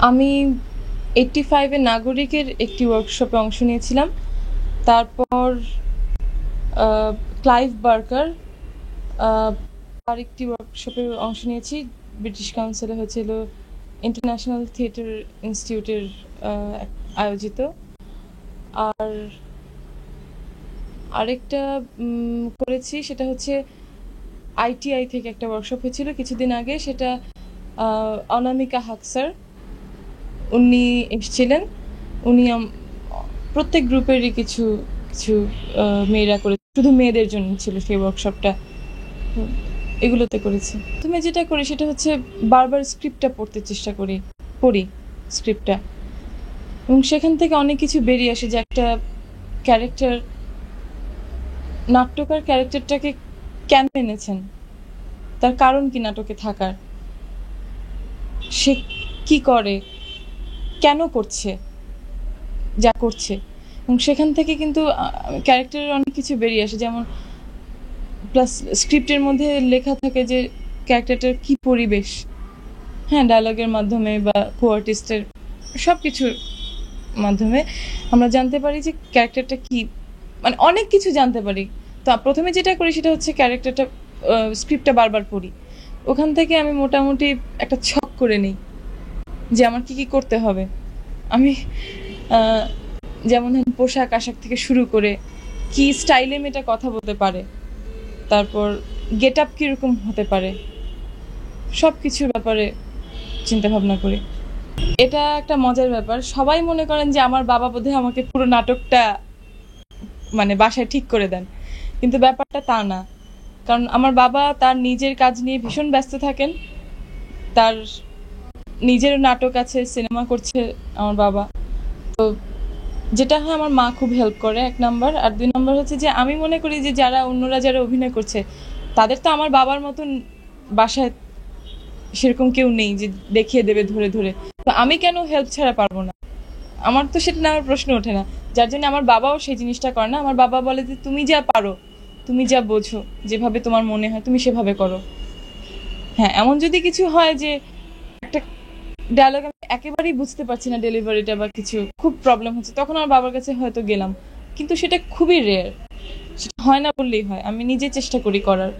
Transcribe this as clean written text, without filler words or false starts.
আমি 85 এর নাগরিকের একটি ওয়ার্কশপে অংশ নিয়েছিলাম। তারপর ক্লাইভ বার্কার তার একটি ওয়ার্কশপে অংশ নিয়েছি। ব্রিটিশ কাউন্সিলে হয়েছিল ইন্টারন্যাশনাল থিয়েটার ইনস্টিটিউটের আয়োজিত। আর আরেকটা করেছি, সেটা হচ্ছে আইটিআই থেকে একটা ওয়ার্কশপ হয়েছিল কিছুদিন আগে। সেটা অনামিকা হক স্যার উনি এসেছিলেন। উনি প্রত্যেক গ্রুপেরই কিছু কিছু মেয়েরা করে, শুধু মেয়েদের জন্য ছিল সেই ওয়ার্কশপটা। এগুলোতে করেছি। তুমি যেটা করি সেটা হচ্ছে বারবার স্ক্রিপ্টটা পড়তে চেষ্টা পড়ি স্ক্রিপ্টটা, এবং সেখান থেকে অনেক কিছু বেরিয়ে আসে যে একটা ক্যারেক্টার, নাট্যকার ক্যারেক্টারটাকে কেন এনেছেন, তার কারণ কি নাটকে থাকার, সে কি করে, কেন করছে যা করছে। এবং সেখান থেকে কিন্তু ক্যারেক্টারের অনেক কিছু বেরিয়ে আসে। যেমন প্লাস স্ক্রিপ্টের মধ্যে লেখা থাকে যে ক্যারেক্টারটার কি পরিবেশ, হ্যাঁ, ডায়লগের মাধ্যমে বা কো আর্টিস্টের সব কিছুর মাধ্যমে আমরা জানতে পারি যে ক্যারেক্টারটা কি, মানে অনেক কিছু জানতে পারি। তো প্রথমে যেটা করি সেটা হচ্ছে ক্যারেক্টারটা, স্ক্রিপ্টটা বারবার পড়ি। ওখান থেকে আমি মোটামুটি একটা ছক করে নিই যে আমার কি কি করতে হবে। আমি যেমন পোশাক আশাক থেকে শুরু করে কি স্টাইলে মেয়েটা কথা বলতে পারে, তারপর গেট আপ কীরকম হতে পারে, সব কিছুর ব্যাপারে চিন্তা ভাবনা করি। এটা একটা মজার ব্যাপার। সবাই মনে করেন যে আমার বাবা বোধহয় আমাকে পুরো নাটকটা মানে বাসায় ঠিক করে দেন, কিন্তু ব্যাপারটা তা না। কারণ আমার বাবা তার নিজের কাজ নিয়ে ভীষণ ব্যস্ত থাকেন। তার নিজের নাটক আছে, সিনেমা করছে আমার বাবা। তো যেটা হয়, আমার মা খুব হেল্প করে, 1 নাম্বার। আর 2 নাম্বার হচ্ছে যে আমি মনে করি যে অন্যরা যারা অভিনয় করছে তাদের তো আমার বাবার মতন বাসায় সেরকম কেউ নেই যে দেখিয়ে দেবে ধরে ধরে। তো আমি কেন হেল্প ছাড়া পারবো না? আমার তো সেটা নেওয়ার প্রশ্ন ওঠে না। যার জন্য আমার বাবাও সেই জিনিসটা করে না। আমার বাবা বলে যে তুমি যা পারো, তুমি যা বোঝো, যেভাবে তোমার মনে হয় তুমি সেভাবে করো। হ্যাঁ, এমন যদি কিছু হয় যে একটা ডায়লগ আমি একেবারেই বুঝতে পারছি না, ডেলিভারিটা বা কিছু খুব প্রবলেম হচ্ছে, তখন আমার বাবার কাছে হয়তো গেলাম। কিন্তু সেটা খুবই রেয়ার, সেটা হয় না বললেই হয়। আমি নিজে চেষ্টা করি করার।